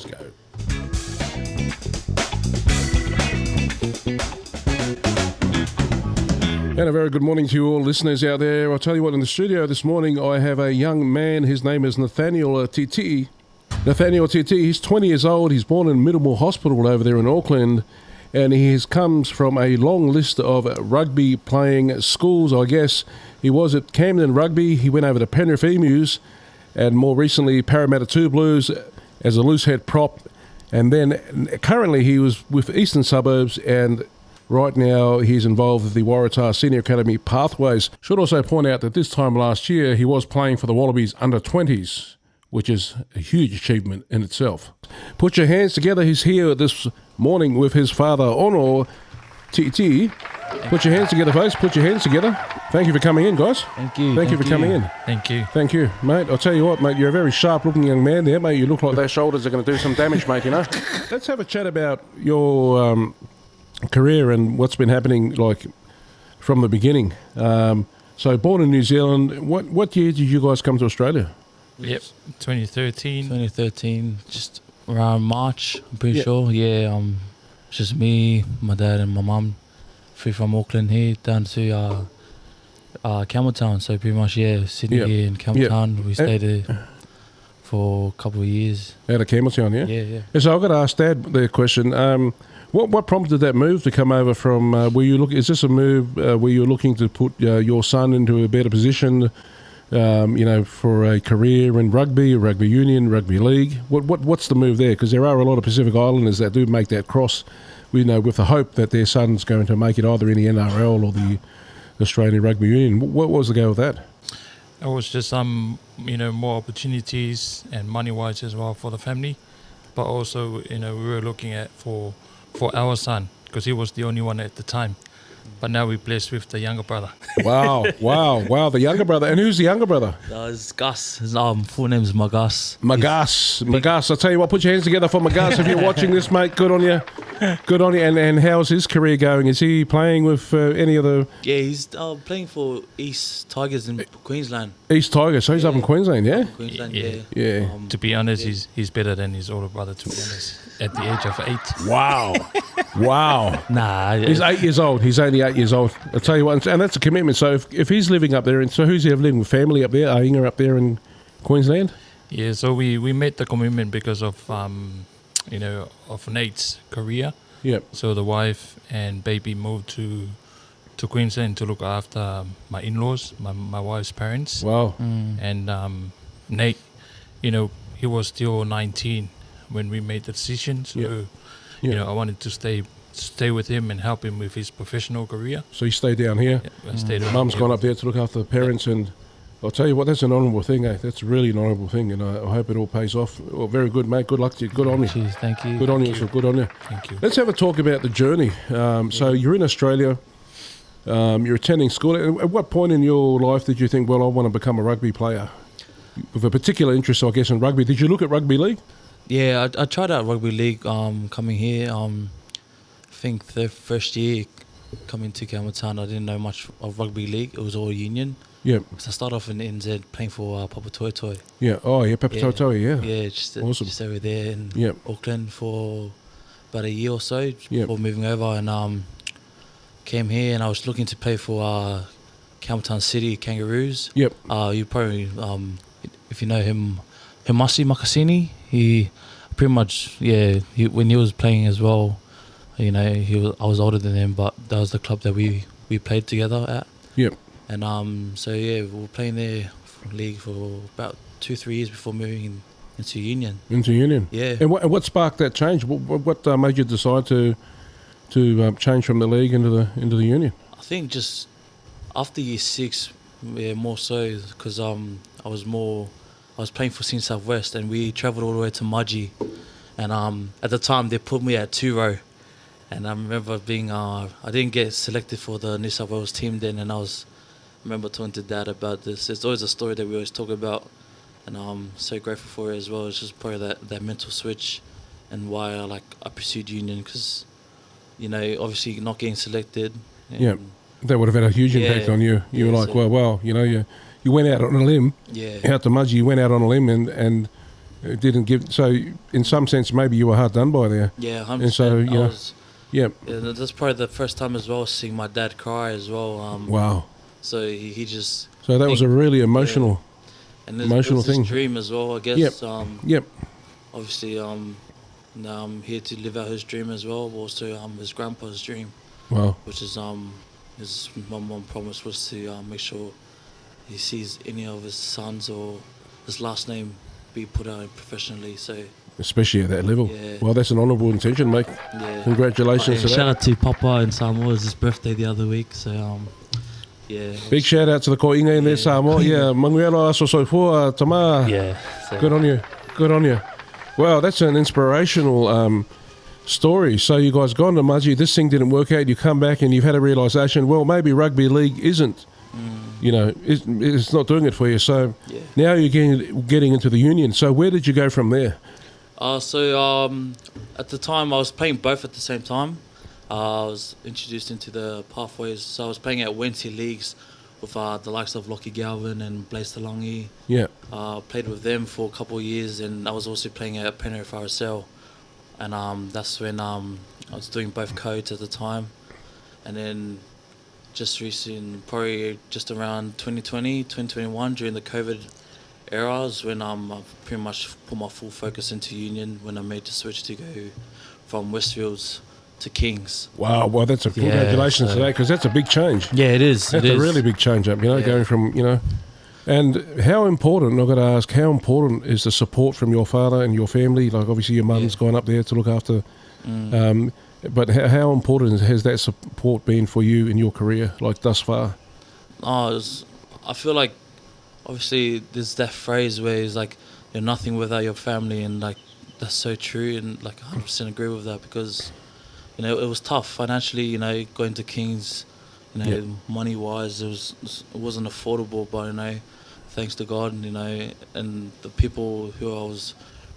go. And a very good morning to you all listeners out there. I'll tell you what, in the studio this morning I have a young man. His name is Nathaniel Titi. Nathaniel Titi, he's 20 years old. He's born in Middlemore Hospital over there in Auckland. And he comes from a long list of rugby playing schools, I guess. He was at Camden Rugby. He went over to Penrith Emus. And more recently, Parramatta 2 Blues as a loose head prop. And then currently he was with Eastern Suburbs, and right now he's involved with the Waratah Senior Academy Pathways. Should also point out that this time last year he was playing for the Wallabies under-20s, which is a huge achievement in itself. Put your hands together. He's here this morning with his father, Ono Titi. Put your hands together, folks. Put your hands together. Thank you for coming in, guys. Thank you. Thank you for coming in. Thank you. Thank you, mate. I'll tell you what, mate, you're a very sharp-looking young man there, mate. You look like those shoulders are going to do some damage, mate, you know. Let's have a chat about your career and what's been happening, like, from the beginning. So, born in New Zealand, what year did you guys come to Australia? Yep, 2013. 2013, just around March, I'm pretty sure. Yeah, just me, my dad and my mum, flew from Auckland here down to Campbelltown. So pretty much, Sydney here in Campbelltown. We stayed there for a couple of years. Out of Campbelltown, yeah? Yeah. So I've got to ask Dad the question. What prompted that move to come over from, is this a move where you're looking to put your son into a better position, for a career in rugby union, rugby league? What's the move there? Because there are a lot of Pacific Islanders that do make that cross, with the hope that their son's going to make it either in the NRL or the Australian Rugby Union. What was the go with that? It was just more opportunities and money-wise as well for the family, but also we were looking at for our son, because he was the only one at the time. But now we're blessed with the younger brother. Wow, the younger brother. And who's the younger brother? It's Gus. His full name is Magas. Magas. I'll tell you what, put your hands together for Magas. If you're watching this, mate, good on you. Good on you. And how's his career going? Is he playing with any of the... Yeah, he's playing for East Tigers in Queensland. East Tigers, so he's up in Queensland, yeah? Queensland, yeah. To be honest, he's better than his older brother, to be honest, at the age of 8. Wow. Nah. He's 8 years old. He's only 8 years old. I'll tell you what, and that's a commitment. So if he's living up there, and so who's he living with? Family up there? Inga up there in Queensland? Yeah, so we made the commitment because of, of Nate's career. Yep. So the wife and baby moved to Queensland to look after my in-laws, my wife's parents. Wow. And Nate, he was still 19 when we made the decision. So, I wanted to stay with him and help him with his professional career. So you stay down here? Yeah, I stayed with Mum's him. gone up there to look after the parents, and I'll tell you what, that's an honourable thing, eh? That's really an honourable thing, and I hope it all pays off. Well, very good, mate. Good luck to you. Good on you. Cheers, thank you. Good on you. So good on you. Thank you. Let's have a talk about the journey. So you're in Australia. You're attending school. At what point in your life did you think, well, I want to become a rugby player? With a particular interest, I guess, in rugby. Did you look at rugby league? Yeah, I tried out rugby league coming here. I think the first year coming to Campbelltown, I didn't know much of rugby league. It was all union. Yeah. So I started off in NZ playing for Papatoetoe. Yeah. Oh, yeah, Papatoetoe, yeah. Yeah, just over there in Auckland for about a year or so before moving over, and came here, and I was looking to play for Campbelltown City Kangaroos. Yep. You probably, if you know him, Himasi Makasini, he pretty much, when he was playing as well, I was older than him, but that was the club that we played together at. Yep. And we were playing there for league for about 2-3 years before moving into union. Into union. Yeah. And what sparked that change? What made you decide to change from the league into the union? I think just after year 6, more so because I was playing for Sydney South West, and we travelled all the way to Mudgee, and at the time they put me at 2-row, and I remember being I didn't get selected for the New South Wales team then, and I remember talking to Dad about this. It's always a story that we always talk about, and I'm so grateful for it as well. It's just probably that mental switch, and why I pursued union, because obviously not getting selected. Yeah, that would have had a huge impact on you. You were like, you went out on a limb. Yeah. Out to Mudgee, you went out on a limb, and It didn't give. So, in some sense, maybe you were hard done by there. Yeah, 100%. And so, you know, yeah. Yeah, that's probably the first time as well seeing my dad cry as well. Wow. So he just. So that was a really emotional. And emotional it was thing. his dream as well, I guess. Yep. Yep. Obviously, now I'm here to live out his dream as well. But also, his grandpa's dream, Wow. which is his mum promise was to make sure he sees any of his sons or his last name be put out professionally. So Especially at that level. Yeah. Well, that's an honourable intention, mate. yeah. Congratulations to Shout that. out to Papa in Samoa. It was his birthday the other week. So yeah. Big shout out to the koinga in there, Samoa. Yeah, manguela aso soifua tama. Yeah. So, Good on you. Good on you. Wow, that's an inspirational story. So you guys gone to Mudgee, this thing didn't work out, you come back and you've had a realisation, well, maybe rugby league isn't, you know, it's not doing it for you. So yeah. now you're getting into the union. So where did you go from there? So at the time I was playing both at the same time. I was introduced into the pathways. So I was playing at Wednesday leagues with the likes of Lockie Galvin and Blaise Talangi. Yeah. Played with them for a couple of years, and I was also playing at Penrith RSL. And that's when I was doing both codes at the time. And then just recently, probably just around 2020, 2021, during the COVID era, is when I pretty much put my full focus into Union, when I made the switch to go from Westfields to Kings. Wow, well, that's a congratulations to that, because that's a big change. Yeah, it is. That's a really big change up, you know, going from, you know. And how important, I've got to ask, how important is the support from your father and your family? Like, obviously, your mum's gone up there to look after. But how important has that support been for you in your career, like, thus far? I feel like, obviously, there's that phrase where it's like, you're nothing without your family, and, like, that's so true, and, like, 100% agree with that, because, you know, it was tough financially, you know, going to Kings, you know, money-wise, it wasn't affordable, but, you know, thanks to God, you know, and the people who I was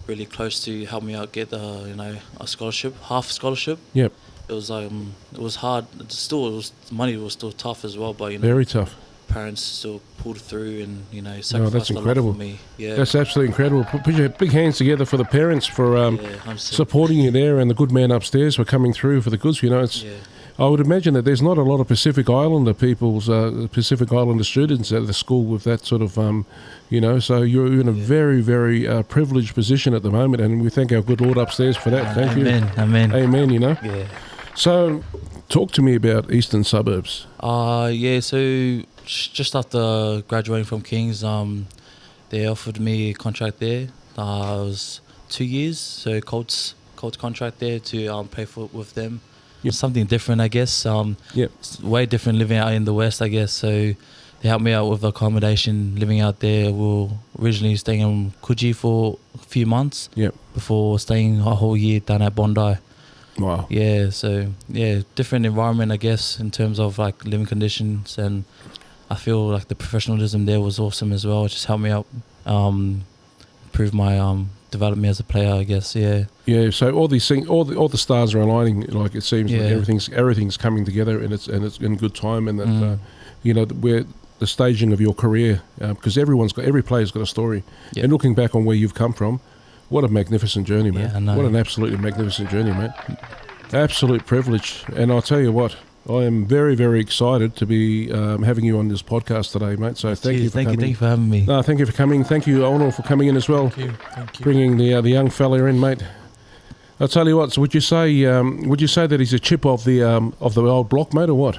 really close to helped me out get, you know, a scholarship, half scholarship. Yep. It was hard. Money was still tough as well, but, you know, Very tough. parents still pulled through and, you know, sacrificed that's a lot incredible. for me. Yeah. That's absolutely incredible. Put your big hands together for the parents for 100%. supporting you there, and the good man upstairs for coming through for the goods. You know, it's. Yeah. I would imagine that there's not a lot of Pacific Islander Pacific Islander students at the school with that sort of, you know, so you're in a very, very privileged position at the moment, and we thank our good Lord upstairs for that. Thank you. Amen. Amen, you know. Yeah. So, talk to me about Eastern Suburbs. Yeah, so just after graduating from Kings, they offered me a contract there. It was 2 years, so Colts contract there to play with them. Yep. Something different, I guess. Yep. It's way different living out in the West, I guess. So they helped me out with accommodation, living out there. We were originally staying in Coogee for a few months. Yep. Before staying a whole year down at Bondi. Wow. Yeah, so different environment, I guess, in terms of like living conditions, and I feel like the professionalism there was awesome as well. It just helped me out, improve my develop me as a player, I guess. Yeah. Yeah. So all these things, all the stars are aligning. Like, it seems like everything's coming together, and it's in good time, and that you know, where the staging of your career, because every player's got a story, and looking back on where you've come from. What a magnificent journey, man. Yeah, I know. What an absolutely magnificent journey, mate. Absolute privilege. And I'll tell you what, I am very, very excited to be having you on this podcast today, mate. So thank you for coming. Thank you for having me. No, thank you for coming. Thank you, Onal, for coming in as well. Thank you. Bringing the young fella in, mate. I'll tell you what, so would you say that he's a chip of the old block, mate, or what?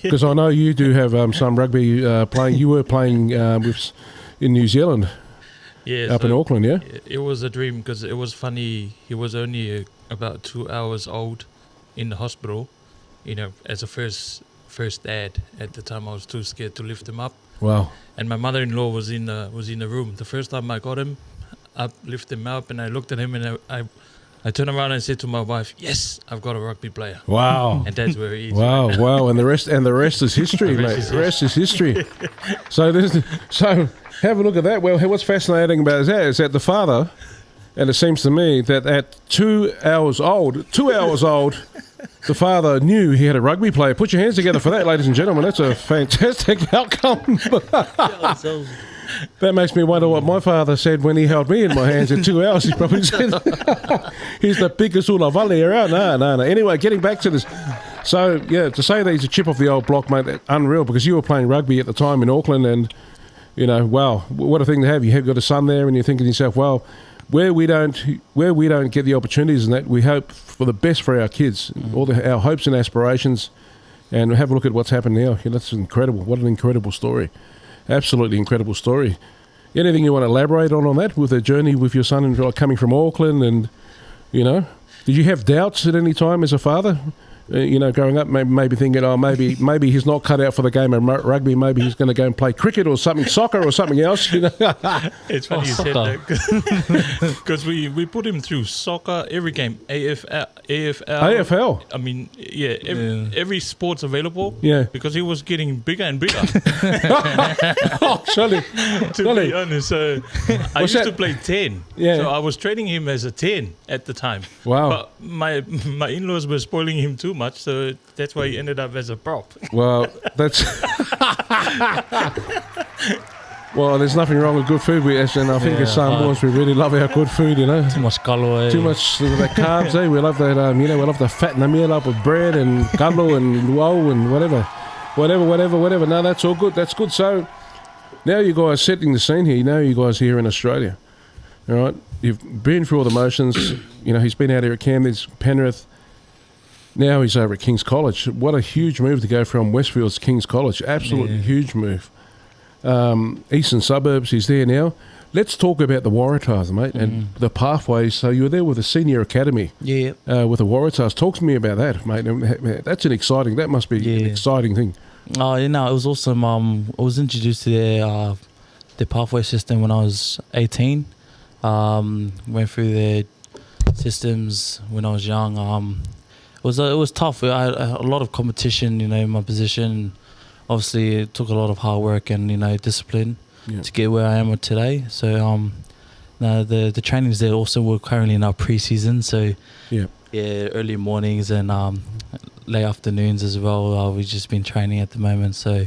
Because I know you do have some rugby playing. You were playing in New Zealand. Yeah, up in Auckland, yeah? It was a dream, because it was funny. He was only about 2 hours old in the hospital, you know, as a first dad. At the time, I was too scared to lift him up. Wow. And my mother-in-law was in the room. The first time I got him, I lifted him up, and I looked at him, and I turned around and said to my wife, "Yes, I've got a rugby player." Wow. And that's where he is. Wow. And the rest is history, mate. The rest is history. So have a look at that. Well, what's fascinating about that is that the father, and it seems to me that at 2 hours old, the father knew he had a rugby player. Put your hands together for that, ladies and gentlemen. That's a fantastic outcome. That makes me wonder what my father said when he held me in my hands in 2 hours. He probably said, he's the biggest ula valley around. No. Anyway, getting back to this. So, yeah, to say that he's a chip off the old block, mate, unreal, because you were playing rugby at the time in Auckland and, you know, wow, what a thing to have. You have got a son there and you're thinking to yourself, well, where we don't get the opportunities and that, we hope for the best for our kids, all our hopes and aspirations, and have a look at what's happened now. Yeah, that's incredible. What an incredible story. Absolutely incredible story. Anything you want to elaborate on that with the journey with your son and coming from Auckland and, you know, did you have doubts at any time as a father? You know, growing up, maybe thinking, oh, maybe he's not cut out for the game of rugby. Maybe he's going to go and play cricket or something, soccer or something else. You know? It's funny you said that because we put him through soccer, every game, AFL. AFL. I mean, every sport's available. Yeah. Because he was getting bigger and bigger. Oh, surely. To be honest, I What's used that? to play 10. Yeah. So I was training him as a 10 at the time. Wow. But my in-laws were spoiling him too much, so that's why he ended up as a prop. Well, that's. Well, there's nothing wrong with good food. And I think as Samoans, we really love our good food, you know. Too much kalo, Too much of that carbs, eh? We love that, you know, we love to fatten the meal up with bread and galo and woe and whatever. No, that's all good. That's good. So now you guys setting the scene here. Now you guys here in Australia, all right? You've been through all the motions. You know, he's been out here at Camden's, Penrith. Now he's over at King's College. What a huge move to go from Westfields to King's College. Absolutely huge move. Eastern suburbs, he's there now. Let's talk about the Waratahs, mate, and the pathways. So you were there with the senior academy Yeah. with the Waratahs. Talk to me about that, mate. That must be an exciting thing. Oh, you know, it was awesome. I was introduced to the pathway system when I was 18. Went through their systems when I was young. It was tough. I had a lot of competition, you know, in my position. Obviously, it took a lot of hard work and, you know, discipline to get where I am today. So, now the trainings there also were currently in our pre-season. So, early mornings and late afternoons as well. We've just been training at the moment. So,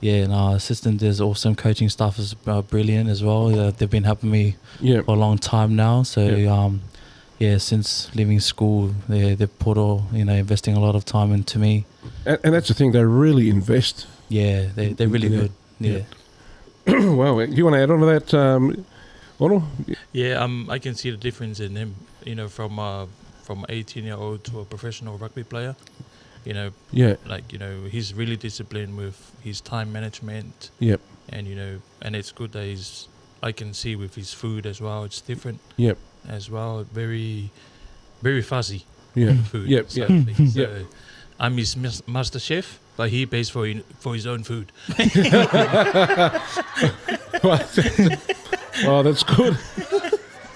and our assistant is awesome. Coaching staff is brilliant as well. They've been helping me for a long time now. So, since leaving school, they've put investing a lot of time into me. And that's the thing, they really invest. Yeah, they're really good. Yeah. Well, do you want to add on to that, Onel? Yeah, I can see the difference in him, you know, from 18-year-old to a professional rugby player. You know, like, you know, he's really disciplined with his time management. Yep. And, you know, and it's good that I can see with his food as well, it's different. Yep. As well, very, very fuzzy. Yeah. Food. Yep. Certainly. So I'm his master chef, but he pays for his own food. Well, that's good.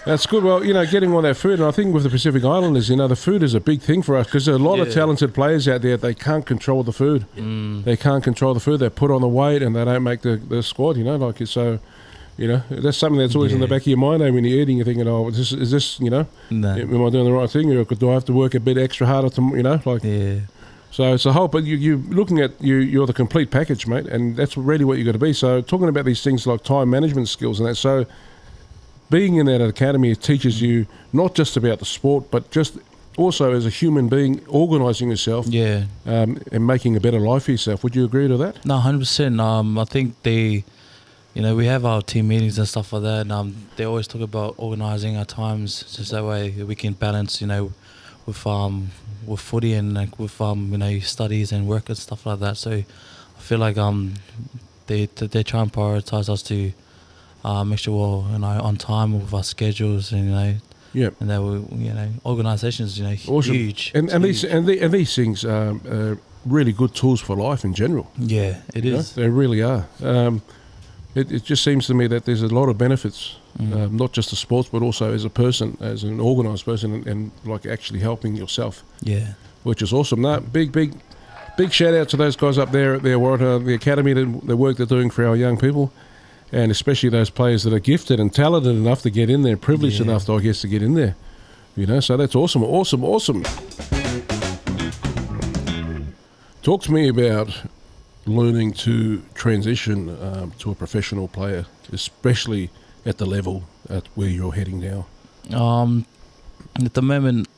That's good. Well, you know, getting all that food, and I think with the Pacific Islanders, you know, the food is a big thing for us because there are a lot of talented players out there. They can't control the food. They can't control the food. They put on the weight and they don't make the squad. You know, like so. You know, that's something that's always in the back of your mind. When you're eating, you're thinking, "Oh, is this? You know, am I doing the right thing? Or do I have to work a bit extra harder to, you know, like?" Yeah. So it's a whole. But you're looking at you're the complete package, mate, and that's really what you got to be. So talking about these things like time management skills and that. So being in that academy teaches you not just about the sport, but just also as a human being, organising yourself. Yeah. And making a better life for yourself. Would you agree to that? No, 100%. I think you know, we have our team meetings and stuff like that, and they always talk about organising our times just that way we can balance, you know, with footy and like with you know, studies and work and stuff like that. So I feel like they try and prioritise us to make sure we're, you know, on time with our schedules and, you know. Yeah, and they were, you know, organisations, you know, awesome. Huge. And these things are really good tools for life in general. Yeah, it is. Know? They really are. It just seems to me that there's a lot of benefits, not just to sports, but also as a person, as an organised person, and like actually helping yourself. Yeah, which is awesome. No, big shout out to those guys up there at the academy, the work they're doing for our young people, and especially those players that are gifted and talented enough to get in there, privileged enough, I guess, to get in there. You know, so that's awesome. Talk to me about learning to transition to a professional player, especially at the level at where you're heading now? At the moment,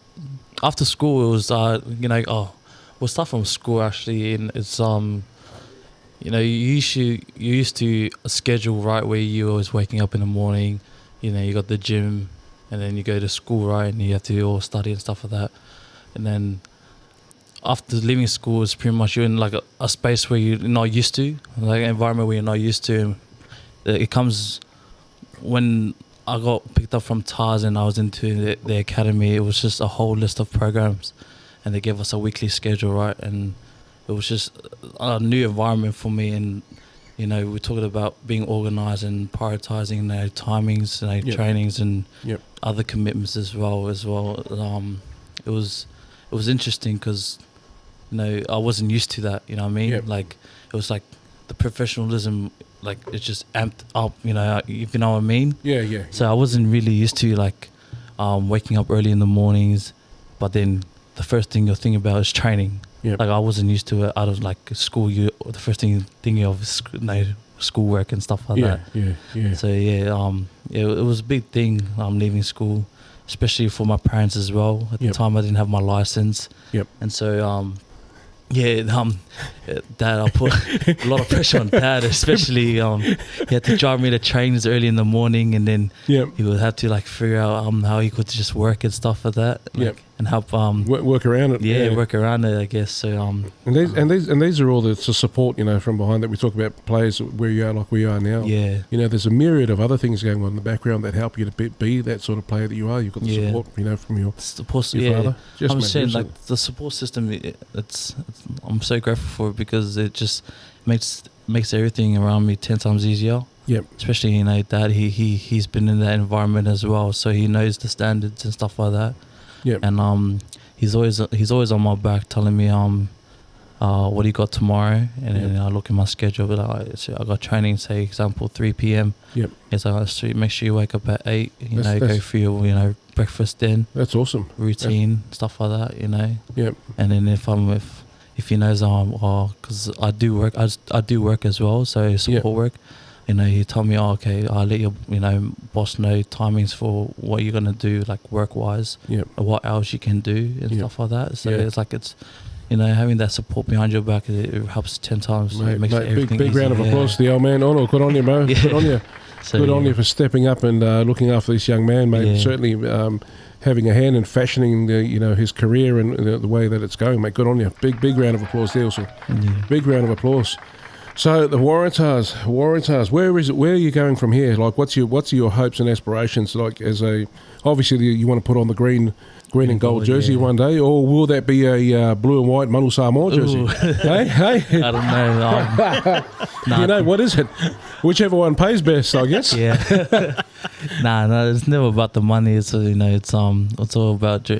after school, it was we'll start from school actually, and it's you used to a schedule, right, where you're always waking up in the morning, you got the gym, and then you go to school, right, and you have to all study and stuff like that, and then after leaving school, it's pretty much you're in like a space where you're not used to, like an environment where you're not used to. And it comes when I got picked up from TARS and I was into the academy. It was just a whole list of programs, and they gave us a weekly schedule, right? And it was just a new environment for me. And we're talking about being organised and prioritising timings, Yep. trainings, and Yep. other commitments as well. It was interesting because I wasn't used to that. You know what I mean? Yep. Like it was like the professionalism, like it just amped up. If you know what I mean. Yeah, yeah. So I wasn't really used to waking up early in the mornings, but then the first thing you're thinking about is training. Yep. Like I wasn't used to it out of like school. The first thing you're thinking of is schoolwork and stuff like yeah, that. yeah, yeah. So it was a big thing. Leaving school, especially for my parents as well. At Yep. the time, I didn't have my license. Yep. And so Dad, I put a lot of pressure on Dad, especially he had to drive me to trains early in the morning, and then Yep. he would have to figure out how he could just work and stuff like that. Yep. And help Work around it. work around it, I guess. So And these are all the support, from behind that. We talk about players where you are, like we are now. yeah. There's a myriad of other things going on in the background that help you to be that sort of player that you are. You've got the Yeah. support, from your Support, your yeah. father. Just I'm saying magnificent. the support system. I'm so grateful for it because it just makes everything around me 10 times easier. Yep. Especially Dad. He's been in that environment as well, so he knows the standards and stuff like that. Yep. And he's always on my back telling me what he got tomorrow, and then I look at my schedule. But I got training, say example 3 p.m. Yep. It's like, so make sure you wake up at 8. Go That's- for your breakfast then That's awesome. routine, stuff like that. Yep. And then if he knows because I do work as well, so support work. He told me, okay, I'll let your boss know timings for what you're gonna do, like work wise, Yep. or what hours you can do and Yep. stuff like that. So Yeah. it's having that support behind your back, it helps 10 times. Mate, It makes everything big round of easy, applause to the old man. Oh, good on you, Mo. Yeah. Good on you. So, Good on you for stepping up and looking after this young man, mate. Yeah. Certainly having a hand in fashioning his career and the way that it's going, mate. Good on you. Big round of applause there, also. Yeah. Big round of applause. So the Waratahs, where is it? Where are you going from here? Like, what's your hopes and aspirations? Like, obviously you want to put on the green and gold jersey yeah. one day, or will that be a blue and white Manu Samoa jersey? Ooh. hey, I don't know. Nah, what is it? Whichever one pays best, I guess. Yeah. No, it's never about the money. It's it's all about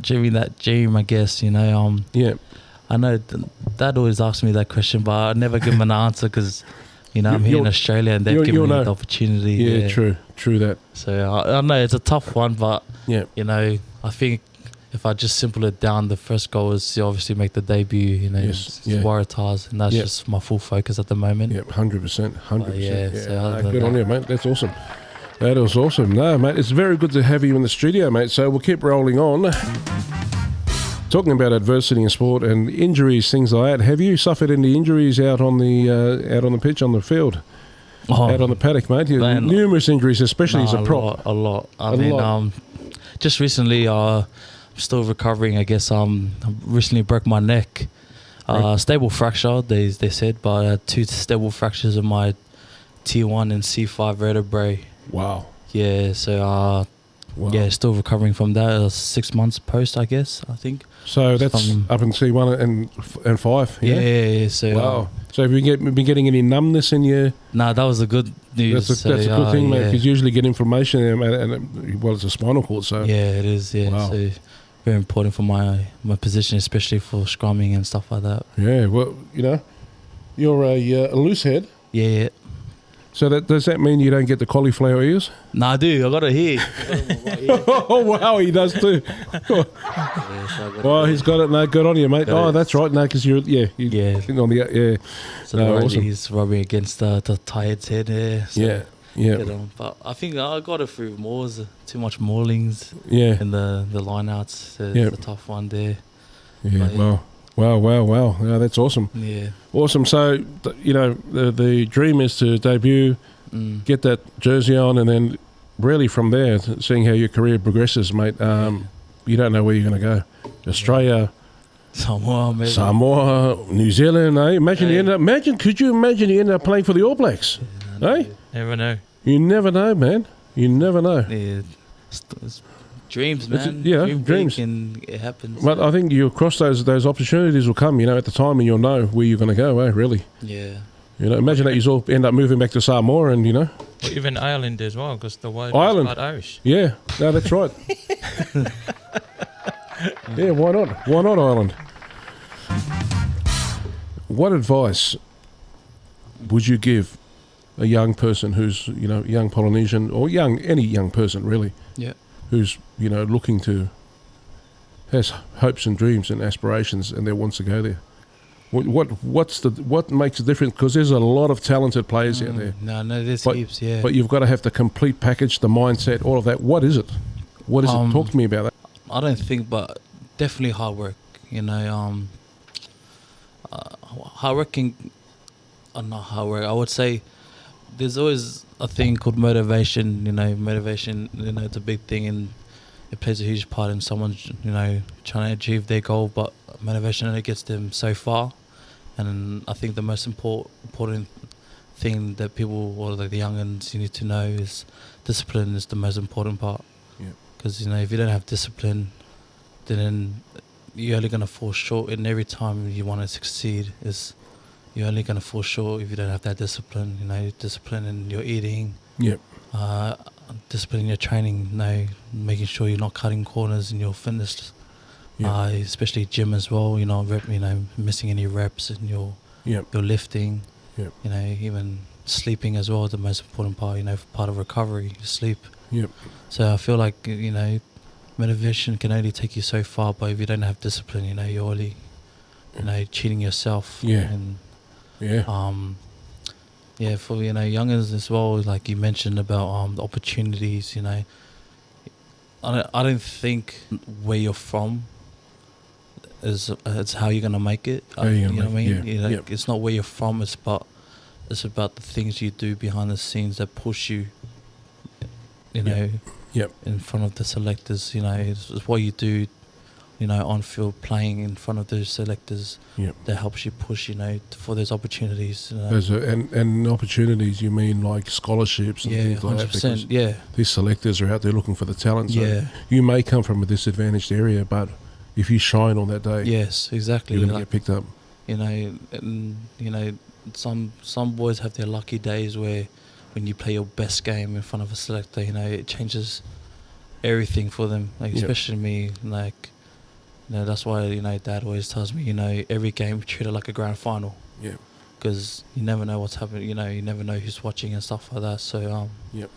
dreaming that dream, I guess. Yeah. I know Dad always asks me that question, but I never give him an answer because I'm here in Australia and they've given me the opportunity. Yeah, true that. So I know it's a tough one, but Yeah. I think if I just simple it down, the first goal is to obviously make the debut. Yes, yeah. Waratahs, and that's Yeah. just my full focus at the moment. Yeah, 100%. 100%. yeah, so other than good on that- you, mate. That's awesome. That is awesome. No, mate, it's very good to have you in the studio, mate. So we'll keep rolling on. Talking about adversity in sport and injuries, things like that. Have you suffered any injuries out on the pitch, on the field, out on the paddock, mate? Man, numerous injuries, especially as a prop. A lot. I A mean, lot. just recently, I'm still recovering. I guess I recently broke my neck. Stable fracture, they said, but I had 2 stable fractures in my T1 and C5 vertebrae. Wow. Yeah, so Wow. yeah, still recovering from that. 6 months post, I guess. I think. So that's up in C1 and 5. Yeah. Yeah. So Wow. So have you been getting any numbness in your? nah, that was a good news. That's a good thing, mate. yeah. Because usually get inflammation and it's a spinal cord. So Yeah, it is. Yeah, Wow. so very important for my position, especially for scrumming and stuff like that. yeah. Well, you're a loose head. Yeah. So does that mean you don't get the cauliflower ears? Nah, I do. I got it here. Oh wow, he does too. Well, he's got it. No, good on you, mate. Got Oh, it. that's right. No, because you're Yeah. on the yeah. So No, the awesome. he's rubbing against the tired's head there. So Yeah, yeah, get on. But I think I got it through Moors. Too much maulings yeah, in the lineouts. So Yeah. it's a tough one there. yeah. But, yeah. Wow. Yeah, that's awesome. Yeah. Awesome. So the dream is to debut, get that jersey on, and then really from there, seeing how your career progresses, mate. You don't know where you're going to go. Australia, Samoa, maybe. Samoa, New Zealand. Eh? Imagine Hey. Could you imagine you end up playing for the All Blacks? Eh? Never know. You never know, man. You never know. Yeah. It's dreams, It's- man. yeah, Dream big dreams. and it happens. But I think you'll cross those opportunities will come, at the time, and you'll know where you're going to go, eh? Really. Yeah. Imagine that you all end up moving back to Samoa and, Or even Ireland as well, because the wife Ireland. is part Irish. yeah, no, that's right. Yeah, why not? Why not Ireland? What advice would you give a young person who's, young Polynesian or any young person really, Yeah. who's, looking to, has hopes and dreams and aspirations and they wants to go there? What makes a difference? Because there's a lot of talented players out there, No, there's But- heaps, yeah. but you've got to have the complete package, the mindset, all of that. What is it? What is it? Talk to me about that. I don't think, but definitely hard work. Hard work not hard work. I would say there's always a thing called motivation. Motivation. It's a big thing, and it plays a huge part in someone, trying to achieve their goal. But motivation only gets them so far, and I think the most important thing that people or the youngins you need to know is discipline is the most important part. Yeah. Because if you don't have discipline, then you're only going to fall short. And every time you want to succeed, you're only going to fall short if you don't have that discipline. Discipline in your eating, Yep. discipline in your training. Making sure you're not cutting corners in your fitness. Yeah. Especially gym as well. Missing any reps in your Yep. lifting. Yep. Even sleeping as well is the most important part. Part of recovery, sleep. Yep. So I feel like motivation can only take you so far, but if you don't have discipline, you're only cheating yourself. Yeah. And Yeah. for youngers as well, like you mentioned about the opportunities. I don't think where you're from is how you're gonna make it. How you gonna know what I make it, mean? yeah. Yep. It's not where you're from. It's about the things you do behind the scenes that push you. Yep. In front of the selectors. It's what you do. On field playing in front of those selectors Yep. that helps you push. For those opportunities. And opportunities, you mean like scholarships and Yeah, things like that? 100%. Because Yeah. these selectors are out there looking for the talent. So Yeah. you may come from a disadvantaged area, but if you shine on that day, Yes, exactly. you're going to get picked up. Some boys have their lucky days where when you play your best game in front of a selector, it changes everything for them. Like Yep. especially me, that's why Dad always tells me, every game treat it like a grand final. Yeah. Because you never know what's happening. You never know who's watching and stuff like that. So Yep.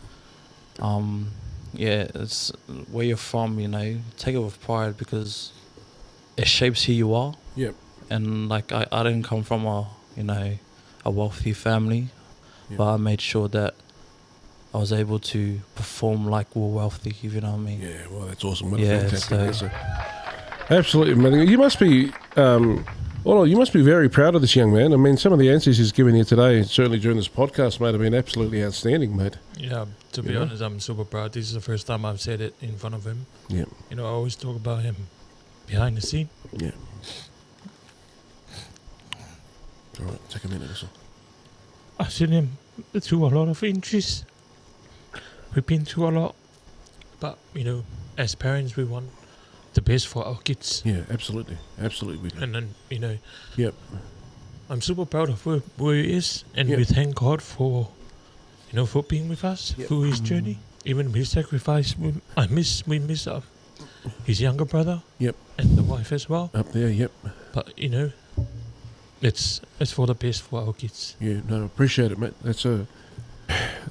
yeah, it's where you're from. Take it with pride because it shapes who you are. Yep. And I didn't come from a wealthy family, Yeah. but I made sure that I was able to perform like we're wealthy, if you know what I mean. Yeah, well, that's awesome. What a Yeah, fantastic so- answer. Absolutely, man. You must be, you must be very proud of this young man. I mean, some of the answers he's given you today, certainly during this podcast, mate, have been absolutely outstanding, mate. Yeah, to be Yeah. honest, I'm super proud. This is the first time I've said it in front of him. Yeah. I always talk about him behind the scene. Yeah. All right, take a minute or so. I've seen him through a lot of injuries. We've been through a lot. But, as parents, we want the best for our kids. Yeah, absolutely. Absolutely. And then, Yep. I'm super proud of where he is. And Yep. we thank God for, for being with us Yep. through his journey. Even his sacrifice, we miss his younger brother. Yep. And the wife as well. Up there, yep. But, it's for the best for our kids. Yeah, no, appreciate it, mate. That's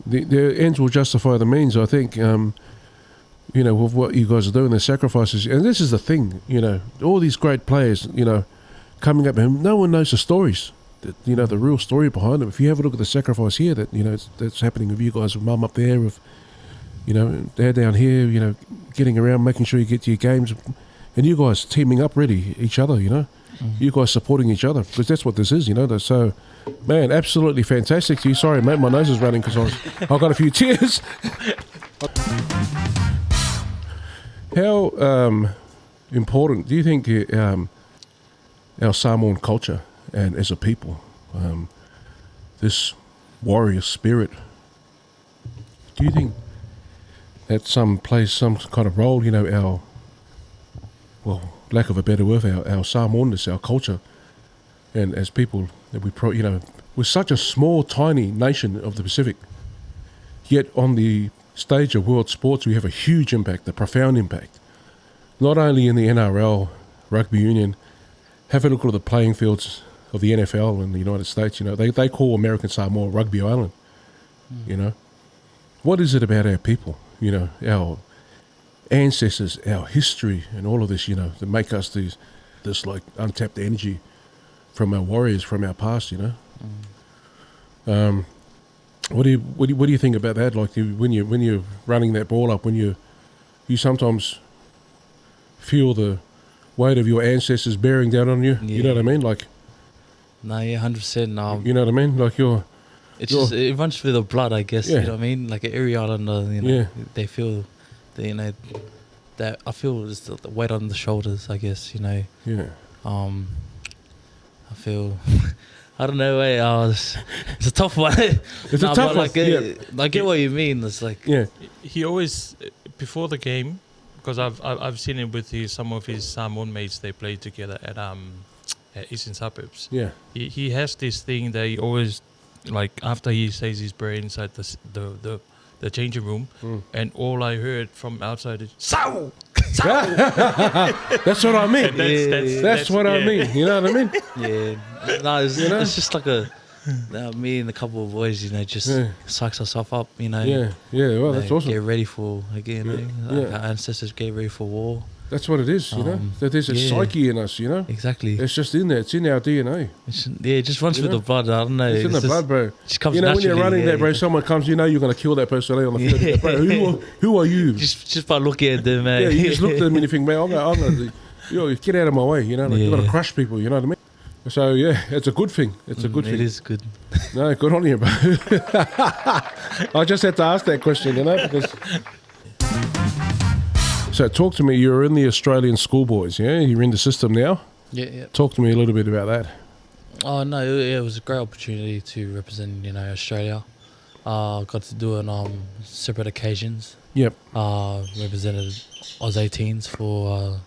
the ends will justify the means. I think, with what you guys are doing, the sacrifices, and this is the thing, all these great players, coming up, and no one knows the stories, the real story behind them. If you have a look at the sacrifice here, that's happening with you guys, with mum up there, with, dad down here, getting around, making sure you get to your games, and you guys teaming up, ready each other, you guys supporting each other, because that's what this is, So, man, absolutely fantastic to you. Sorry, mate, my nose is running because I got a few tears. How important do you think our Samoan culture and as a people, this warrior spirit, do you think that plays some kind of role? Our, lack of a better word, our Samoanness, our culture, and as people that we're such a small, tiny nation of the Pacific, yet on the stage of world sports we have a huge impact, a profound impact. Not only in the NRL, rugby union, have a look at the playing fields of the NFL in the United States. They call American Samoa Rugby Island. What is it about our people? Our ancestors, our history, and all of this. That make us this like untapped energy from our warriors, from our past. What do you think about that? Like when you're running that ball up, when you sometimes feel the weight of your ancestors bearing down on you. Yeah. You know what I mean? Like, No, yeah, 100%. you know what I mean? Like It runs through the blood, I guess. Yeah. You know what I mean? Like every islander, Yeah. they feel, that I feel just the weight on the shoulders, I guess. yeah, I feel, I don't know. It's a tough one. It's a tough one. Like, I get what you mean. It's like, yeah, He always, before the game, because I've seen it with some of his Samoan mates. They played together at Eastern Suburbs. yeah. He has this thing that he always, like, after he says his prayer inside the changing room, and all I heard from outside is "Sao, Sao." That's what I mean. And That's what I mean. You know what I mean? yeah, no, it's just like me and a couple of boys, just psychs ourselves up, Yeah, yeah. Well, that's awesome. Get ready for, again, Yeah. our ancestors get ready for war. That's what it is. That there's a psyche in us. Exactly. It's just in there. It's in our DNA. It just runs through the blood. I don't know. It's in the blood, bro. Just comes when you're naturally, running there, bro, someone comes, you're going to kill that person on the field. Yeah. Bro, who are you? Just by looking at them, man. Yeah, you just look at them and you think, man, I'm going to get out of my way. You've got to crush people. You know what I mean? So yeah, it's a good thing. It's a good thing. It is good. No, good on you, bro. I just had to ask that question, because. So talk to me. You're in the Australian schoolboys, yeah? You're in the system now. Yeah. Talk to me a little bit about that. Oh no, it was a great opportunity to represent, Australia. Got to do it on separate occasions. Yep. Represented Oz 18s for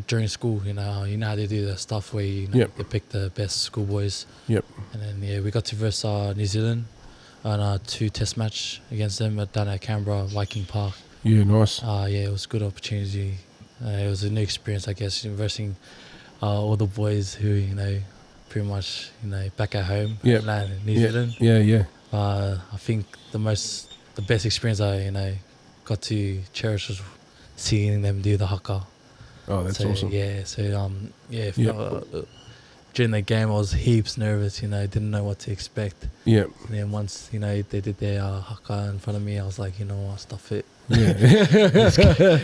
during school. You know how they do the stuff where they pick the best schoolboys. Yep. And then we got to verse New Zealand on a 2 test match against them down at Canberra, Viking Park. Yeah, nice. It was a good opportunity. It was a new experience, I guess, versing all the boys who, pretty much, back at home, Yep. in New Zealand. Yeah. I think the best experience I, got to cherish was seeing them do the haka. Oh, that's awesome. Yeah, so, during the game I was heaps nervous, didn't know what to expect. Yeah. And then once, they did their haka in front of me, I was like, what, stuff it. Yeah.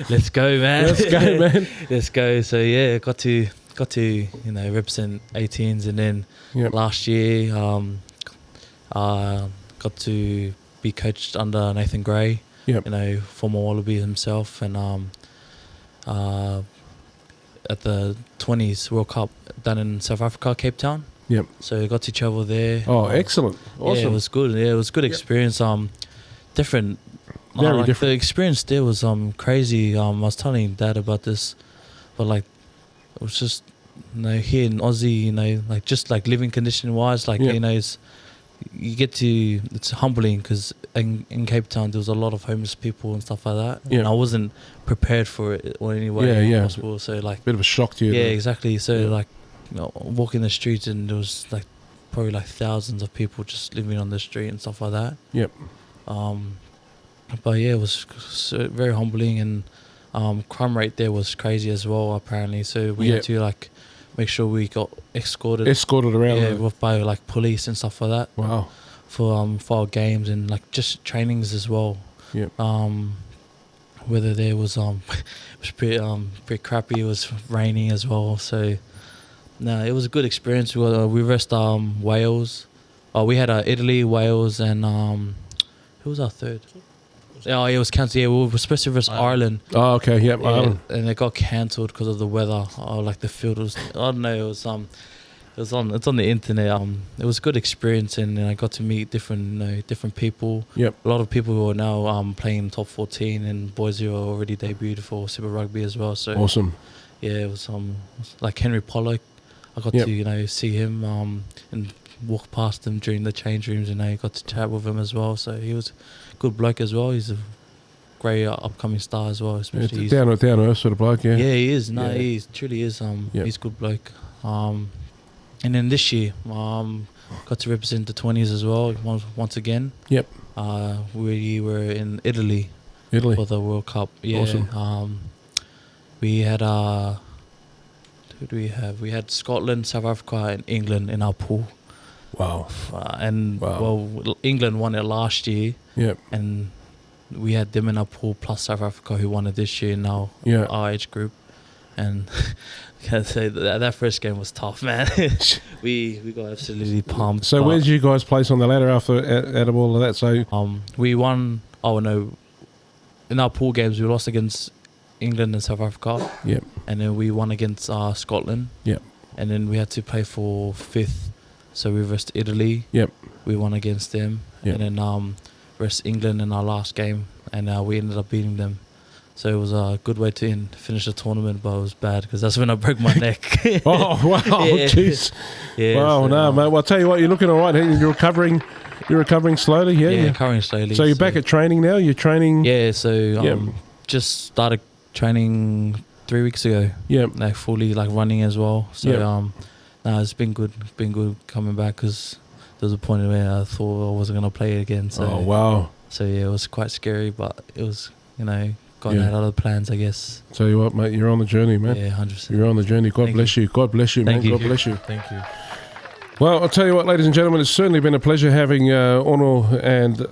Let's go, man. Let's go, man. Let's go. So yeah, got to represent 18s, and then last year got to be coached under Nathan Gray. Yep. Former Wallaby himself, and at the 20s World Cup done in South Africa, Cape Town. Yep. So got to travel there. Oh, excellent. Awesome. Yeah, it was good. Yeah, it was a good experience. Different. Very different. The experience there was crazy. I was telling Dad about this, but it was just here in Aussie, just living condition wise, it's it's humbling because in Cape Town there was a lot of homeless people and stuff like that. Yeah. And I wasn't prepared for it or any way possible. So bit of a shock to you. Yeah, exactly. So walking the streets and there was probably like thousands of people just living on the street and stuff like that. Yep. But yeah, it was very humbling, and crime rate there was crazy as well apparently. So we had to like make sure we got escorted around. by like police and stuff like that. Wow. For our games and like just trainings as well. Yep. Whether there was it was pretty crappy. It was raining as well. So no, it was a good experience. We versed Wales. We had Italy, Wales, and who was our third? Oh, it was cancelled. Yeah, we were supposed to verse Ireland. Oh, okay. Yep. Yeah, and it got cancelled because of the weather. Like the field was, I don't know. It was it's on the internet. It was a good experience, and I got to meet different people. Yep. A lot of people who are now playing top 14, and boys who are already debuted for Super Rugby as well. So Awesome. yeah, it was like Henry Pollock. I got to see him and walk past him during the change rooms, and I got to chat with him as well. So he was a good bloke as well. He's a great upcoming star as well. Especially down to earth sort of bloke. Yeah. Yeah, he is. No, he truly is. He's a good bloke. And then this year, got to represent the 20s as well once again. Yep. We were in Italy for the World Cup. Yeah. Awesome. We had who do we have? We had Scotland, South Africa, and England in our pool. Wow. Well, England won it last year. Yep. And we had them in our pool plus South Africa, who won it this year in our age group. And I gotta say that first game was tough, man. we got absolutely pumped. So where did you guys place on the ladder after out of all of that? So we won. Oh no, in our pool games we lost against England and South Africa. Yep. And then we won against Scotland. Yep. And then we had to play for 5th, so we versed Italy. Yep. We won against them. Yep. And then versed England in our last game, and we ended up beating them. So it was a good way to finish the tournament, but it was bad because that's when I broke my neck. Oh, wow. Jeez. Yeah, wow, no, mate. Well, I'll tell you what, you're looking all right. You're recovering slowly, yeah? Yeah, recovering slowly. So you're back at training now? You're training? Yeah, so just started training 3 weeks ago. Yeah. Like fully like running as well. So it's been good. It's been good coming back because there was a point where I thought I wasn't going to play it again. So, oh, wow. So yeah, it was quite scary, but it was, got out of the plans, I guess. Tell you what, mate, you're on the journey, man. Yeah, 100%. You're on the journey. God bless you. God bless you, man. God bless you. Thank you. Well, I'll tell you what, ladies and gentlemen, it's certainly been a pleasure having Ono and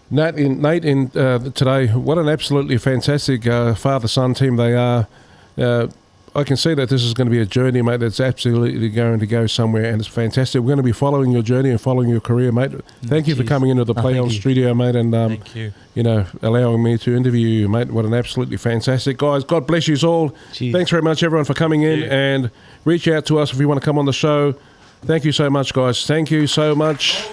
Nate in today. What an absolutely fantastic father-son team they are. I can see that this is going to be a journey, mate, that's absolutely going to go somewhere, and it's fantastic. We're going to be following your journey and following your career, mate. Thank you for coming into the Play On studio, mate, and thank you. Allowing me to interview you, mate. What an absolutely fantastic guys. God bless you all. Jeez. Thanks very much, everyone, for coming in, and reach out to us if you want to come on the show. Thank you so much, guys. Thank you so much.